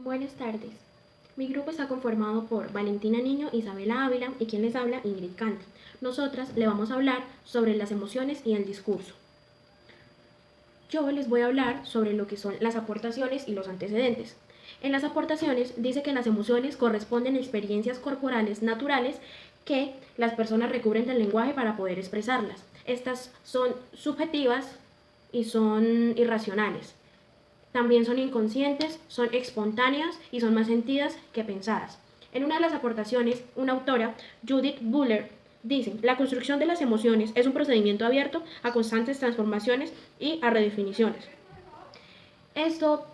Buenas tardes. Mi grupo está conformado por Valentina Niño, Isabela Ávila y quien les habla, Ingrid Canta. Nosotras le vamos a hablar sobre las emociones y el discurso. Yo les voy a hablar sobre lo que son las aportaciones y los antecedentes. En las aportaciones dice que las emociones corresponden a experiencias corporales naturales que las personas recubren del lenguaje para poder expresarlas. Estas son subjetivas y son irracionales. También son inconscientes, son espontáneas y son más sentidas que pensadas. En una de las aportaciones, una autora, Judith Butler, dice: la construcción de las emociones es un procedimiento abierto a constantes transformaciones y a redefiniciones. Esto,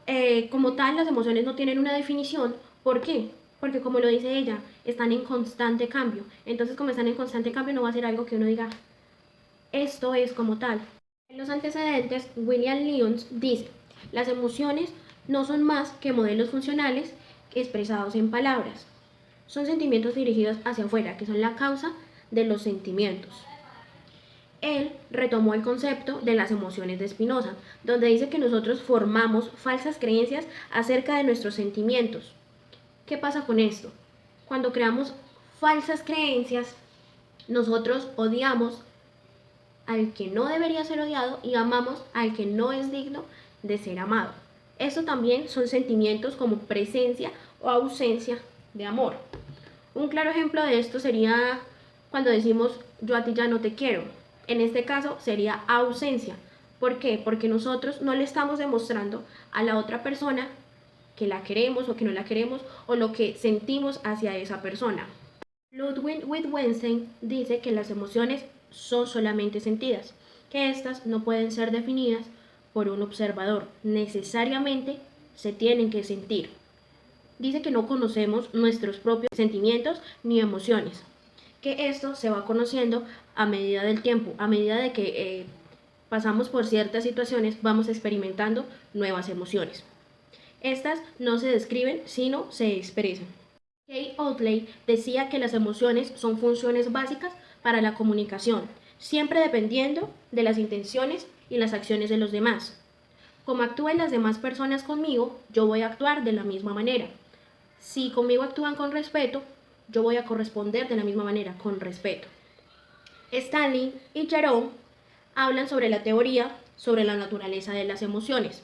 como tal, las emociones no tienen una definición. ¿Por qué? Porque, como lo dice ella, están en constante cambio. Entonces, como están en constante cambio, no va a ser algo que uno diga, esto es como tal. En los antecedentes, William Lyons dice: las emociones no son más que modelos funcionales expresados en palabras. Son sentimientos dirigidos hacia afuera, que son la causa de los sentimientos. Él retomó el concepto de las emociones de Spinoza, donde dice que nosotros formamos falsas creencias acerca de nuestros sentimientos. ¿Qué pasa con esto? Cuando creamos falsas creencias, nosotros odiamos al que no debería ser odiado y amamos al que no es digno de ser amado. Esto también son sentimientos como presencia o ausencia de amor. Un claro ejemplo de esto sería cuando decimos yo a ti ya no te quiero. En este caso sería ausencia. ¿Por qué? Porque nosotros no le estamos demostrando a la otra persona que la queremos o que no la queremos o lo que sentimos hacia esa persona. Ludwig Wittgenstein dice que las emociones son solamente sentidas, que éstas no pueden ser definidas por un observador, necesariamente se tienen que sentir. Dice que no conocemos nuestros propios sentimientos ni emociones, que esto se va conociendo a medida del tiempo, a medida de que pasamos por ciertas situaciones, vamos experimentando nuevas emociones. Estas no se describen, sino se expresan. Kay Oatley decía que las emociones son funciones básicas para la comunicación, siempre dependiendo de las intenciones y las acciones de los demás. Como actúen las demás personas conmigo, yo voy a actuar de la misma manera. Si conmigo actúan con respeto, yo voy a corresponder de la misma manera, con respeto. Stanley y Jerome hablan sobre la teoría sobre la naturaleza de las emociones.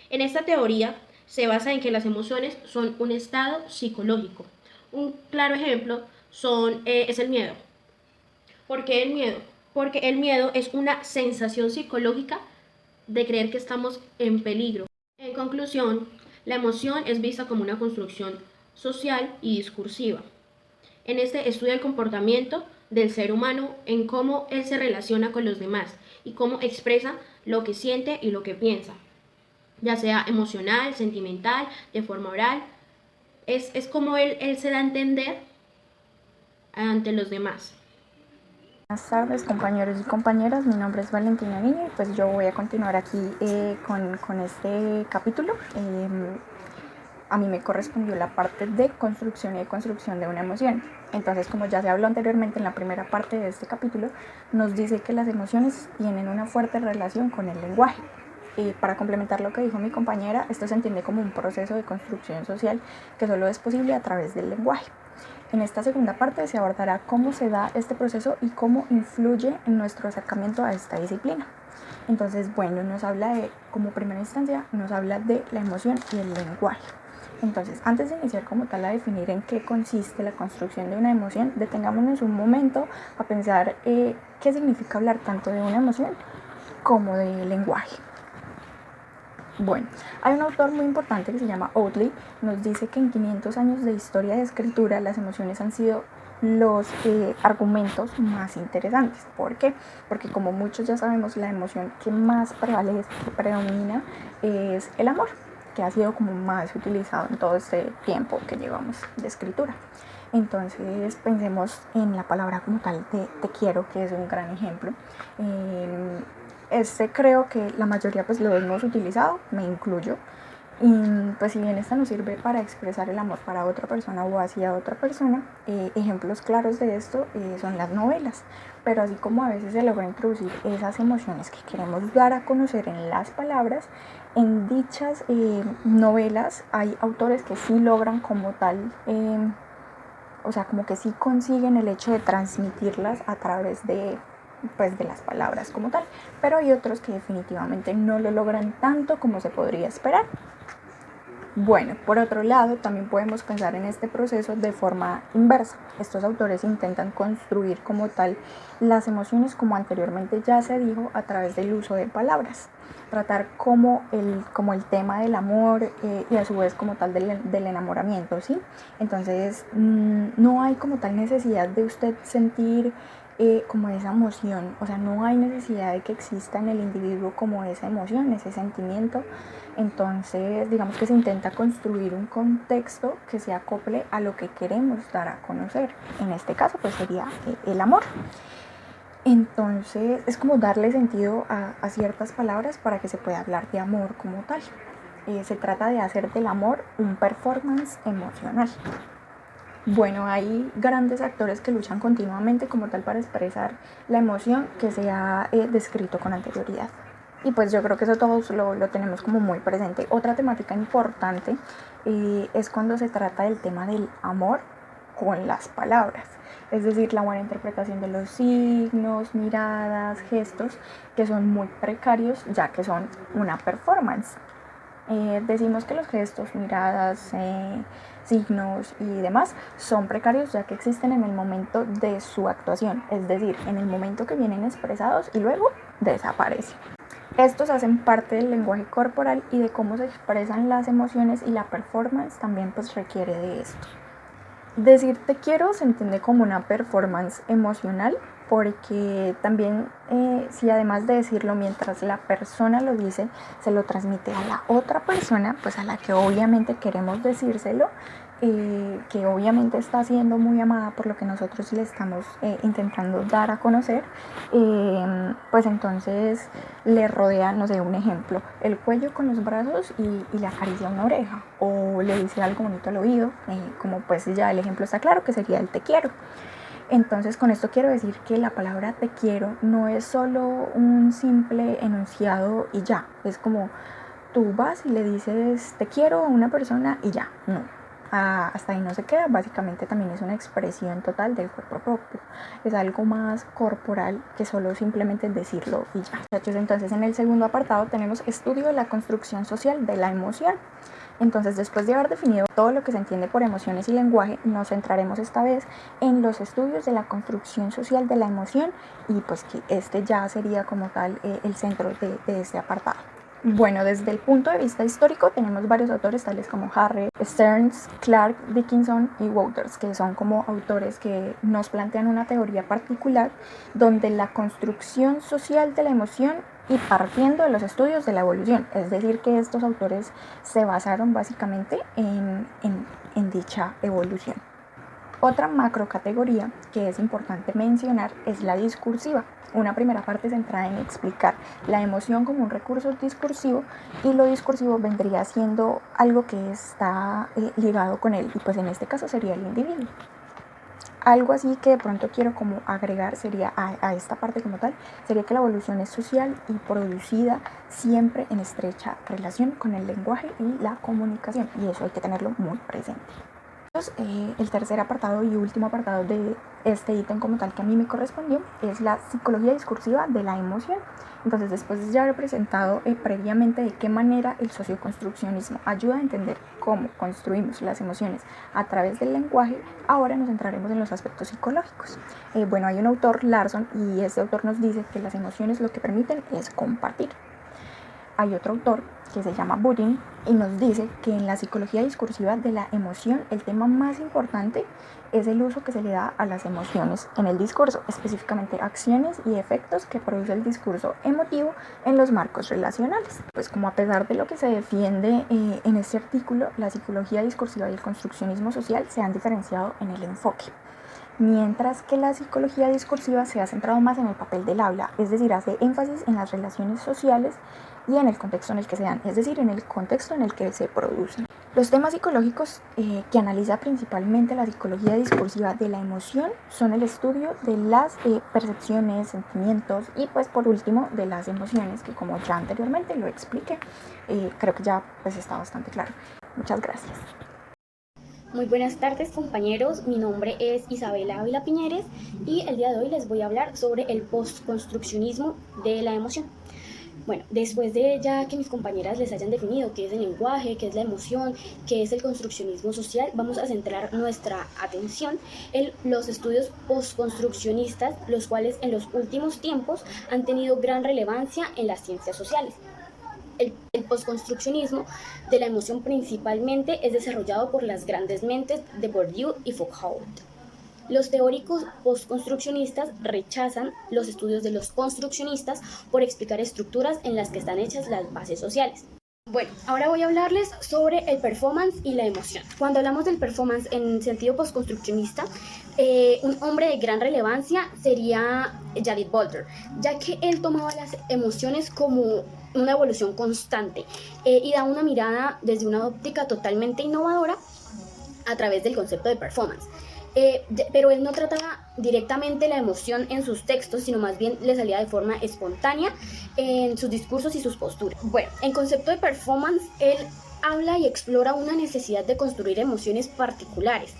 En esta teoría se basa en que las emociones son un estado psicológico. Un claro ejemplo es el miedo. ¿Por qué el miedo? Porque el miedo es una sensación psicológica de creer que estamos en peligro. En conclusión, la emoción es vista como una construcción social y discursiva. En este estudia el comportamiento del ser humano, en cómo él se relaciona con los demás y cómo expresa lo que siente y lo que piensa, ya sea emocional, sentimental, de forma oral. Es como él se da a entender ante los demás. Buenas tardes, compañeros y compañeras, mi nombre es Valentina Niño y pues yo voy a continuar aquí con este capítulo. A mí me correspondió la parte de construcción y deconstrucción de una emoción. Entonces, como ya se habló anteriormente en la primera parte de este capítulo, nos dice que las emociones tienen una fuerte relación con el lenguaje. Y para complementar lo que dijo mi compañera, esto se entiende como un proceso de construcción social que solo es posible a través del lenguaje. En esta segunda parte se abordará cómo se da este proceso y cómo influye en nuestro acercamiento a esta disciplina. Entonces, bueno, nos habla de, como primera instancia, nos habla de la emoción y el lenguaje. Entonces, antes de iniciar como tal a definir en qué consiste la construcción de una emoción, detengámonos un momento a pensar qué significa hablar tanto de una emoción como de lenguaje. Bueno, hay un autor muy importante que se llama Oatley, nos dice que en 500 años de historia de escritura las emociones han sido los argumentos más interesantes. ¿Por qué? Porque como muchos ya sabemos, la emoción que más prevalece, que predomina, es el amor, que ha sido como más utilizado en todo este tiempo que llevamos de escritura. Entonces pensemos en la palabra como tal de te quiero, que es un gran ejemplo. Creo que la mayoría pues lo hemos utilizado, me incluyo, Y pues si bien esta nos sirve para expresar el amor para otra persona o hacia otra persona, ejemplos claros de esto son las novelas. Pero así como a veces se logra introducir esas emociones que queremos dar a conocer en las palabras, en dichas novelas hay autores que sí logran como tal, o sea, como que sí consiguen el hecho de transmitirlas a través de, pues, de las palabras como tal. Pero hay otros que definitivamente no lo logran tanto como se podría esperar. Bueno, por otro lado, también podemos pensar en este proceso de forma inversa. Estos autores intentan construir como tal las emociones, como anteriormente ya se dijo, a través del uso de palabras. Tratar como el tema del amor y a su vez como tal del enamoramiento, ¿sí? Entonces, no hay como tal necesidad de usted sentir como esa emoción, o sea, no hay necesidad de que exista en el individuo como esa emoción, ese sentimiento. Entonces, digamos que se intenta construir un contexto que se acople a lo que queremos dar a conocer. En este caso, pues sería el amor. Entonces, es como darle sentido a ciertas palabras para que se pueda hablar de amor como tal. Se trata de hacer del amor un performance emocional. Bueno, hay grandes actores que luchan continuamente como tal para expresar la emoción que se ha descrito con anterioridad. Y pues yo creo que eso todos lo tenemos como muy presente. Otra temática importante es cuando se trata del tema del amor con las palabras. Es decir, la buena interpretación de los signos, miradas, gestos, que son muy precarios ya que son una performance. Decimos que los gestos, miradas, signos y demás son precarios ya que existen en el momento de su actuación, es decir, en el momento que vienen expresados y luego desaparecen. Estos hacen parte del lenguaje corporal y de cómo se expresan las emociones, y la performance también pues requiere de esto. Decir te quiero se entiende como una performance emocional porque también si además de decirlo mientras la persona lo dice, se lo transmite a la otra persona, pues a la que obviamente queremos decírselo, que obviamente está siendo muy amada por lo que nosotros le estamos intentando dar a conocer, pues entonces le rodea, no sé, un ejemplo, el cuello con los brazos y le acaricia una oreja o le dice algo bonito al oído, como pues ya el ejemplo está claro que sería el te quiero. Entonces con esto quiero decir que la palabra te quiero no es solo un simple enunciado y ya, es como tú vas y le dices te quiero a una persona y ya, no. Hasta ahí no se queda, básicamente también es una expresión total del cuerpo propio, es algo más corporal que solo simplemente decirlo y ya. Entonces en el segundo apartado tenemos estudio de la construcción social de la emoción. Entonces, después de haber definido todo lo que se entiende por emociones y lenguaje, nos centraremos esta vez en los estudios de la construcción social de la emoción, y pues que este ya sería como tal el centro de este apartado. Bueno, desde el punto de vista histórico tenemos varios autores tales como Harry, Stearns, Clark, Dickinson y Wouters, que son como autores que nos plantean una teoría particular donde la construcción social de la emoción y partiendo de los estudios de la evolución, es decir, que estos autores se basaron básicamente en dicha evolución. Otra macrocategoría que es importante mencionar es la discursiva, una primera parte centrada en explicar la emoción como un recurso discursivo, y lo discursivo vendría siendo algo que está ligado con él, y pues en este caso sería el individuo. Algo así que de pronto quiero como agregar sería a esta parte como tal, sería que la evolución es social y producida siempre en estrecha relación con el lenguaje y la comunicación, y eso hay que tenerlo muy presente. El tercer apartado y último apartado de este ítem como tal que a mí me correspondió es la psicología discursiva de la emoción. Entonces, después de ya haber presentado previamente de qué manera el socioconstruccionismo ayuda a entender cómo construimos las emociones a través del lenguaje, ahora nos centraremos en los aspectos psicológicos. Bueno, hay un autor, Larson, y este autor nos dice que las emociones lo que permiten es compartir. Hay otro autor que se llama Budin y nos dice que en la psicología discursiva de la emoción el tema más importante es el uso que se le da a las emociones en el discurso, específicamente acciones y efectos que produce el discurso emotivo en los marcos relacionales. Pues como a pesar de lo que se defiende en este artículo, la psicología discursiva y el construccionismo social se han diferenciado en el enfoque, mientras que la psicología discursiva se ha centrado más en el papel del habla, es decir, hace énfasis en las relaciones sociales y en el contexto en el que se dan, es decir, en el contexto en el que se producen. Los temas psicológicos que analiza principalmente la psicología discursiva de la emoción son el estudio de las percepciones, sentimientos y pues por último de las emociones, que como ya anteriormente lo expliqué, creo que ya pues está bastante claro. Muchas gracias. Muy buenas tardes, compañeros, mi nombre es Isabela Ávila Piñeres y el día de hoy les voy a hablar sobre el postconstruccionismo de la emoción. Bueno, después de ya que mis compañeras les hayan definido qué es el lenguaje, qué es la emoción, qué es el construccionismo social, vamos a centrar nuestra atención en los estudios postconstruccionistas, los cuales en los últimos tiempos han tenido gran relevancia en las ciencias sociales. El postconstruccionismo de la emoción principalmente es desarrollado por las grandes mentes de Bourdieu y Foucault. Los teóricos postconstruccionistas rechazan los estudios de los construccionistas por explicar estructuras en las que están hechas las bases sociales. Bueno, ahora voy a hablarles sobre el performance y la emoción. Cuando hablamos del performance en sentido postconstruccionista, un hombre de gran relevancia sería Jared Boulder, ya que él tomaba las emociones como una evolución constante y da una mirada desde una óptica totalmente innovadora a través del concepto de performance. Pero él no trataba directamente la emoción en sus textos, sino más bien le salía de forma espontánea en sus discursos y sus posturas. Bueno, en concepto de performance, él habla y explora una necesidad de construir emociones particulares.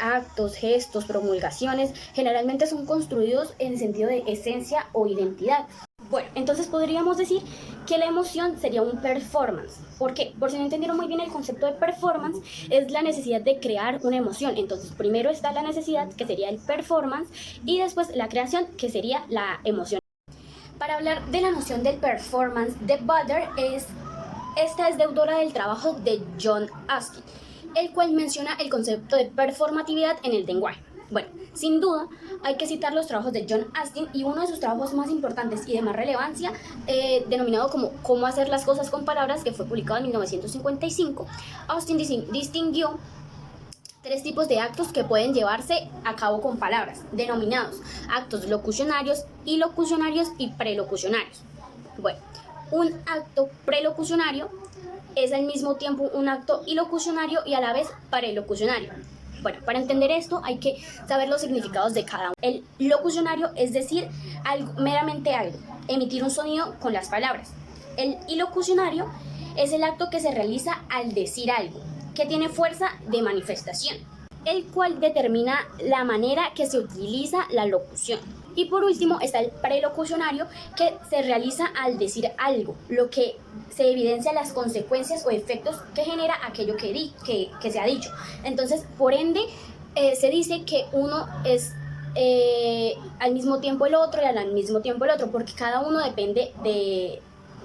Actos, gestos, promulgaciones, generalmente son construidos en sentido de esencia o identidad. Bueno, entonces podríamos decir que la emoción sería un performance. ¿Por qué? Por si no entendieron muy bien el concepto de performance, es la necesidad de crear una emoción. Entonces, primero está la necesidad, que sería el performance, y después la creación, que sería la emoción. Para hablar de la noción del performance de Boulder, esta es deudora del trabajo de John Askin, el cual menciona el concepto de performatividad en el lenguaje. Bueno, sin duda hay que citar los trabajos de John Astin y uno de sus trabajos más importantes y de más relevancia, denominado como Cómo hacer las cosas con palabras, que fue publicado en 1955. Austin distinguió tres tipos de actos que pueden llevarse a cabo con palabras, denominados actos locucionarios, ilocucionarios y prelocucionarios. Bueno, un acto prelocucionario es al mismo tiempo un acto ilocucionario y a la vez prelocucionario. Bueno, para entender esto hay que saber los significados de cada uno. El locucionario es decir meramente algo, emitir un sonido con las palabras. El ilocucionario es el acto que se realiza al decir algo, que tiene fuerza de manifestación, el cual determina la manera que se utiliza la locución. Y por último está el prelocucionario, que se realiza al decir algo, lo que se evidencia las consecuencias o efectos que genera aquello que se ha dicho. Entonces, por ende, se dice que uno es al mismo tiempo el otro y al mismo tiempo el otro, porque cada uno depende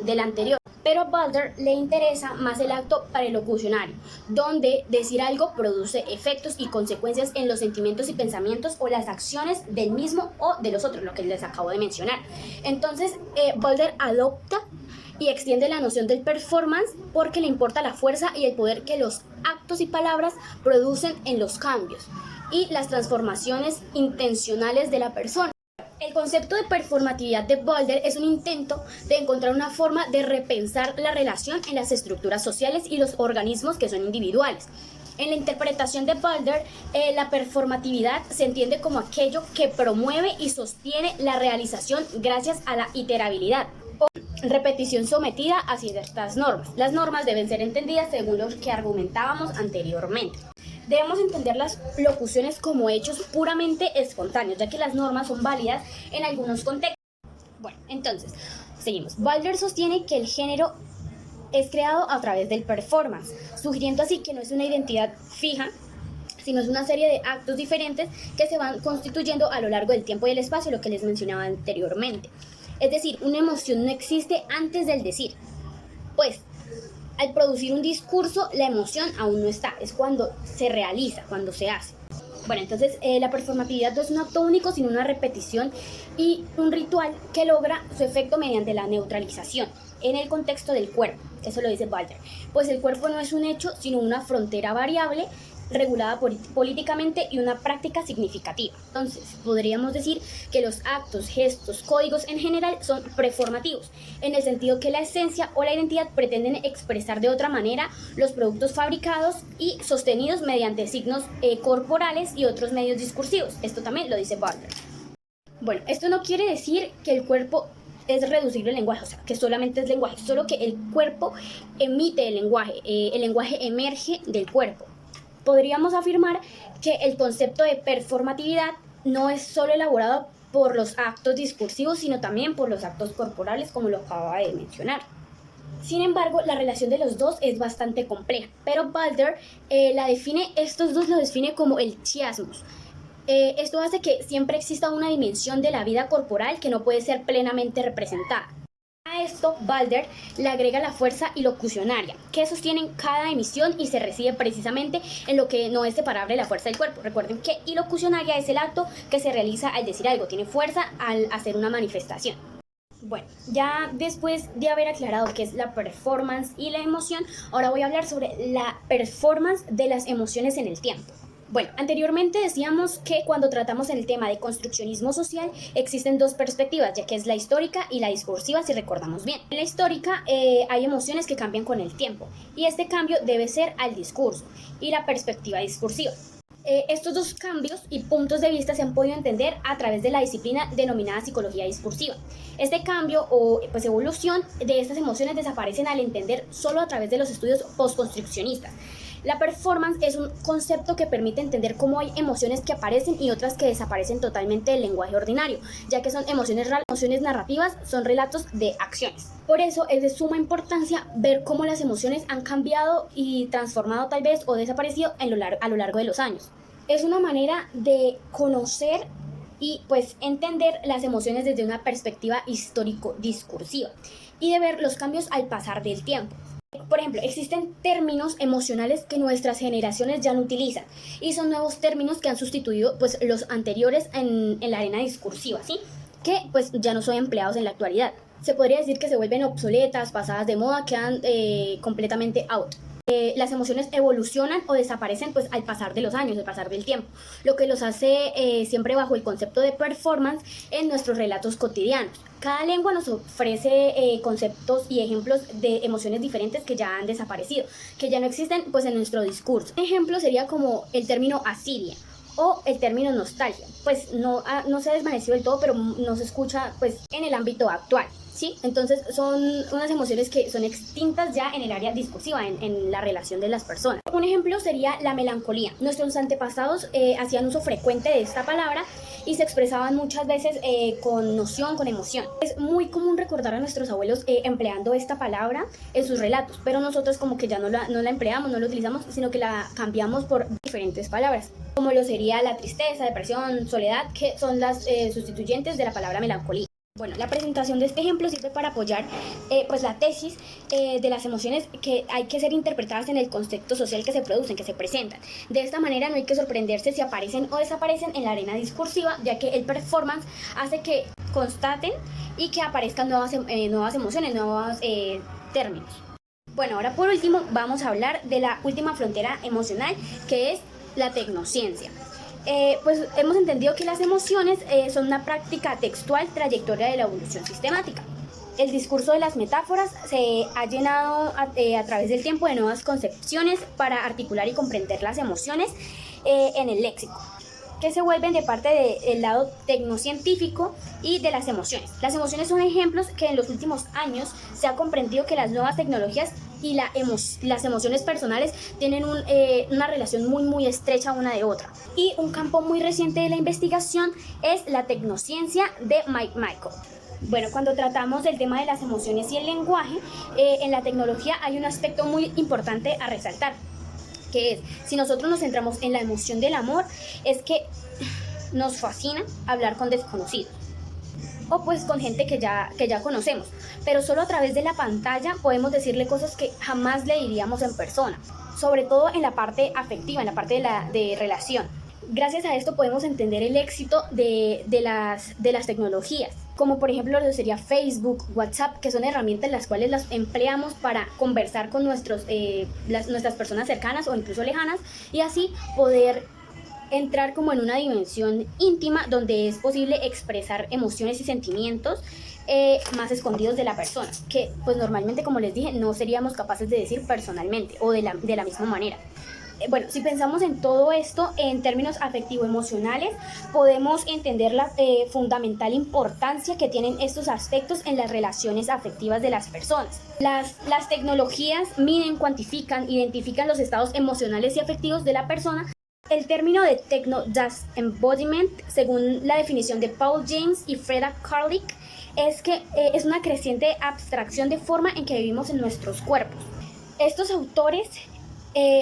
del anterior. Pero a Boulder le interesa más el acto prelocucionario, donde decir algo produce efectos y consecuencias en los sentimientos y pensamientos o las acciones del mismo o de los otros, lo que les acabo de mencionar. Entonces, Boulder adopta y extiende la noción del performance porque le importa la fuerza y el poder que los actos y palabras producen en los cambios y las transformaciones intencionales de la persona. El concepto de performatividad de Boulder es un intento de encontrar una forma de repensar la relación en las estructuras sociales y los organismos que son individuales. En la interpretación de Boulder, la performatividad se entiende como aquello que promueve y sostiene la realización gracias a la iterabilidad o repetición sometida a ciertas normas. Las normas deben ser entendidas según lo que argumentábamos anteriormente. Debemos entender las locuciones como hechos puramente espontáneos, ya que las normas son válidas en algunos contextos. Bueno, entonces, seguimos. Boulder sostiene que el género es creado a través del performance, sugiriendo así que no es una identidad fija, sino es una serie de actos diferentes que se van constituyendo a lo largo del tiempo y el espacio, lo que les mencionaba anteriormente. Es decir, una emoción no existe antes del decir, pues al producir un discurso, la emoción aún no está, es cuando se realiza, cuando se hace. Bueno, entonces la performatividad no es un acto único, sino una repetición y un ritual que logra su efecto mediante la neutralización en el contexto del cuerpo. Eso lo dice Boulder. Pues el cuerpo no es un hecho, sino una frontera variable regulada políticamente y una práctica significativa. Entonces, podríamos decir que los actos, gestos, códigos en general son performativos, en el sentido que la esencia o la identidad pretenden expresar de otra manera los productos fabricados y sostenidos mediante signos corporales y otros medios discursivos. Esto también lo dice Butler. Bueno, esto no quiere decir que el cuerpo es reducible al lenguaje, o sea, que solamente es lenguaje, solo que el cuerpo emite el lenguaje emerge del cuerpo. Podríamos afirmar que el concepto de performatividad no es solo elaborado por los actos discursivos, sino también por los actos corporales, como lo acababa de mencionar. Sin embargo, la relación de los dos es bastante compleja, pero Butler estos dos lo define como el chiasmus. Esto hace que siempre exista una dimensión de la vida corporal que no puede ser plenamente representada. A esto, Butler le agrega la fuerza ilocucionaria, que sostienen cada emisión y se recibe precisamente en lo que no es separable de la fuerza del cuerpo. Recuerden que ilocucionaria es el acto que se realiza al decir algo, tiene fuerza al hacer una manifestación. Bueno, ya después de haber aclarado qué es la performance y la emoción, ahora voy a hablar sobre la performance de las emociones en el tiempo. Bueno, anteriormente decíamos que cuando tratamos el tema de construccionismo social existen dos perspectivas, ya que es la histórica y la discursiva, si recordamos bien. En la histórica hay emociones que cambian con el tiempo y este cambio debe ser al discurso y la perspectiva discursiva. Estos dos cambios y puntos de vista se han podido entender a través de la disciplina denominada psicología discursiva. Este cambio o evolución de estas emociones desaparecen al entender solo a través de los estudios postconstruccionistas. La performance es un concepto que permite entender cómo hay emociones que aparecen y otras que desaparecen totalmente del lenguaje ordinario, ya que son emociones narrativas, son relatos de acciones. Por eso es de suma importancia ver cómo las emociones han cambiado y transformado tal vez o desaparecido a lo largo de los años. Es una manera de conocer y pues entender las emociones desde una perspectiva histórico-discursiva y de ver los cambios al pasar del tiempo. Por ejemplo, existen términos emocionales que nuestras generaciones ya no utilizan y son nuevos términos que han sustituido pues, los anteriores en la arena discursiva, ¿sí? Que pues ya no son empleados en la actualidad. Se podría decir que se vuelven obsoletas, pasadas de moda, quedan completamente out. Las emociones evolucionan o desaparecen pues al pasar de los años, al pasar del tiempo, lo que los hace siempre bajo el concepto de performance en nuestros relatos cotidianos. Cada lengua nos ofrece conceptos y ejemplos de emociones diferentes que ya han desaparecido, que ya no existen pues en nuestro discurso. Un ejemplo sería como el término asidia o el término nostalgia, pues no se ha desvanecido del todo, pero no se escucha pues en el ámbito actual. ¿Sí? Entonces son unas emociones que son extintas ya en el área discursiva, en la relación de las personas. Un ejemplo sería la melancolía. Nuestros antepasados hacían uso frecuente de esta palabra y se expresaban muchas veces con noción, con emoción. Es muy común recordar a nuestros abuelos empleando esta palabra en sus relatos, pero nosotros como que ya no la empleamos, no la utilizamos, sino que la cambiamos por diferentes palabras, como lo sería la tristeza, depresión, soledad, que son las sustituyentes de la palabra melancolía. Bueno, la presentación de este ejemplo sirve para apoyar pues la tesis de las emociones que hay que ser interpretadas en el contexto social que se producen, que se presentan. De esta manera no hay que sorprenderse si aparecen o desaparecen en la arena discursiva, ya que el performance hace que constaten y que aparezcan nuevas emociones, nuevos términos. Bueno, ahora por último vamos a hablar de la última frontera emocional, que es la tecnociencia. Pues hemos entendido que las emociones son una práctica textual trayectoria de la evolución sistemática. El discurso de las metáforas se ha llenado a través del tiempo de nuevas concepciones para articular y comprender las emociones en el léxico, que se vuelven de parte del lado tecnocientífico y de las emociones. Las emociones son ejemplos que en los últimos años se ha comprendido que las nuevas tecnologías y las emociones personales tienen una relación muy estrecha una de otra. Y un campo muy reciente de la investigación es la tecnociencia de Mike Michael. Bueno, cuando tratamos del tema de las emociones y el lenguaje, en la tecnología hay un aspecto muy importante a resaltar, que es, si nosotros nos centramos en la emoción del amor, es que nos fascina hablar con desconocidos o pues con gente que ya conocemos, pero solo a través de la pantalla podemos decirle cosas que jamás le diríamos en persona, sobre todo en la parte afectiva, en la parte de relación. Gracias a esto podemos entender el éxito de las tecnologías como por ejemplo lo sería Facebook, WhatsApp, que son herramientas las cuales las empleamos para conversar con nuestras personas cercanas o incluso lejanas, y así poder entrar como en una dimensión íntima donde es posible expresar emociones y sentimientos más escondidos de la persona, que pues normalmente, como les dije, no seríamos capaces de decir personalmente o de la misma manera. Bueno, si pensamos en todo esto en términos afectivo-emocionales, podemos entender la fundamental importancia que tienen estos aspectos en las relaciones afectivas de las personas. Las tecnologías miden, cuantifican, identifican los estados emocionales y afectivos de la persona. El término de Techno-Das Embodiment, según la definición de Paul James y Freda Karlik, es que es una creciente abstracción de forma en que vivimos en nuestros cuerpos. Estos autores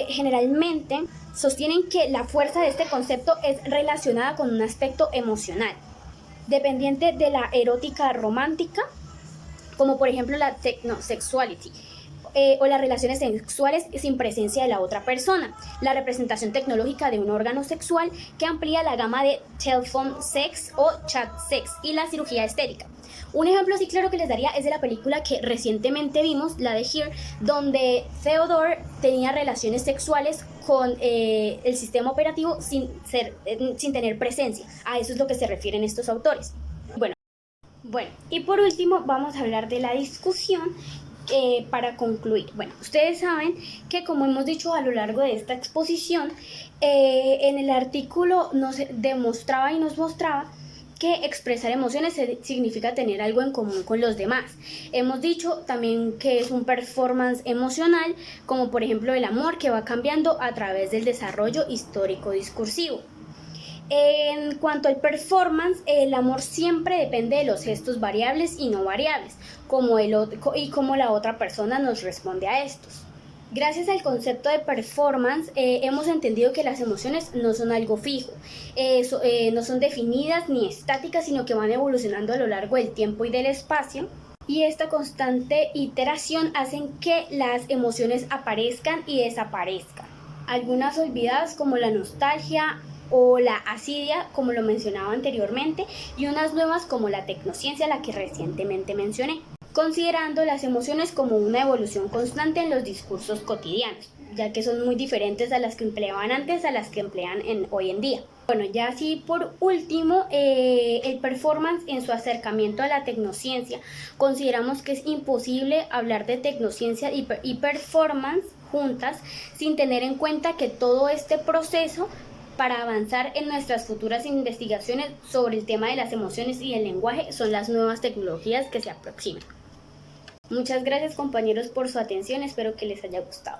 generalmente sostienen que la fuerza de este concepto es relacionada con un aspecto emocional, dependiente de la erótica romántica, como por ejemplo la technosexuality, o las relaciones sexuales sin presencia de la otra persona, la representación tecnológica de un órgano sexual que amplía la gama de telephone sex o chat sex, y la cirugía estética. Un ejemplo así claro que les daría es de la película que recientemente vimos, la de Here, donde Theodore tenía relaciones sexuales con el sistema operativo sin tener presencia. A eso es lo que se refieren estos autores. Bueno, y por último vamos a hablar de la discusión. Para concluir, bueno, ustedes saben que, como hemos dicho a lo largo de esta exposición, en el artículo nos demostraba y nos mostraba que expresar emociones significa tener algo en común con los demás. Hemos dicho también que es un performance emocional, como por ejemplo el amor, que va cambiando a través del desarrollo histórico discursivo. En cuanto al performance, el amor siempre depende de los gestos variables y no variables, y cómo la otra persona nos responde a estos. Gracias al concepto de performance, hemos entendido que las emociones no son algo fijo, no son definidas ni estáticas, sino que van evolucionando a lo largo del tiempo y del espacio. Y esta constante iteración hacen que las emociones aparezcan y desaparezcan. Algunas olvidadas, como la nostalgia o la asidia, como lo mencionaba anteriormente, y unas nuevas como la tecnociencia, la que recientemente mencioné, considerando las emociones como una evolución constante en los discursos cotidianos, ya que son muy diferentes a las que empleaban antes a las que emplean hoy en día. Bueno, ya así por último, el performance en su acercamiento a la tecnociencia. Consideramos que es imposible hablar de tecnociencia y performance juntas sin tener en cuenta que todo este proceso para avanzar en nuestras futuras investigaciones sobre el tema de las emociones y el lenguaje son las nuevas tecnologías que se aproximan. Muchas gracias, compañeros, por su atención, espero que les haya gustado.